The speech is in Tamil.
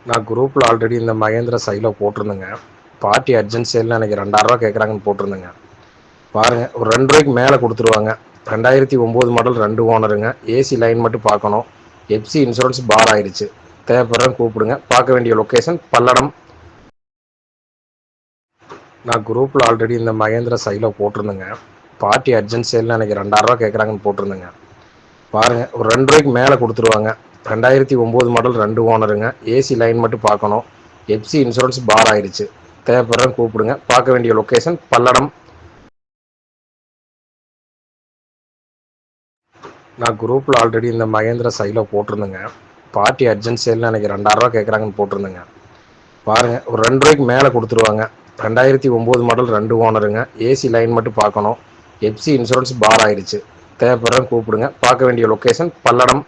நான் குரூப்பில் ஆல்ரெடி இந்த மகேந்திரா சைடில் போட்டிருந்தேங்க. பார்ட்டி அர்ஜென்ட் சேல்னு எனக்கு 2000 ரூபா கேட்குறாங்கன்னு போட்டிருந்தேங்க. பாருங்கள், ஒரு 2 ரூபாய்க்கு மேலே கொடுத்துருவாங்க. 2009 மாடல் 2 ஓனருங்க. ஏசி லைன் மட்டும் பார்க்கணும். எஃப்சி இன்சூரன்ஸ் பார் ஆயிடுச்சு. தேவைப்படுறேன் கூப்பிடுங்க. பார்க்க வேண்டிய லொக்கேஷன் பல்லடம். நான் குரூப்பில் ஆல்ரெடி இந்த மகேந்திரா சைடில் போட்டிருந்தேங்க. பார்ட்டி அர்ஜென்ட் சேல்னு எனக்கு 2000 ரூபா கேட்குறாங்கன்னு போட்டிருந்தேங்க. பாருங்கள், ஒரு 2 ரூபாய்க்கு மேலே கொடுத்துருவாங்க. 2009 மாடல் 2 ஓனருங்க. ஏசி லைன் மட்டும் பார்க்கணும். எஃப்சி இன்சூரன்ஸ் பார் ஆயிடுச்சு. தேவைப்படுறேன் கூப்பிடுங்க. பார்க்க வேண்டிய லொக்கேஷன் பல்லடம். நான் குரூப்பில் ஆல்ரெடி இந்த மகேந்திரா சைடில் போட்டிருந்தேங்க. பார்ட்டி அர்ஜென்ட் சேல்னு எனக்கு 2000 ரூபா கேட்குறாங்கன்னு போட்டிருந்தேங்க. பாருங்கள், ஒரு 2 ரூபாய்க்கு மேலே கொடுத்துருவாங்க. 2009 மாடல் 2 ஓனருங்க. ஏசி லைன் மட்டும் பார்க்கணும். எஃப்சி இன்சூரன்ஸ் பார் ஆயிடுச்சு. தேவைப்படுறேன் கூப்பிடுங்க. பார்க்க வேண்டிய லொக்கேஷன் பல்லடம்.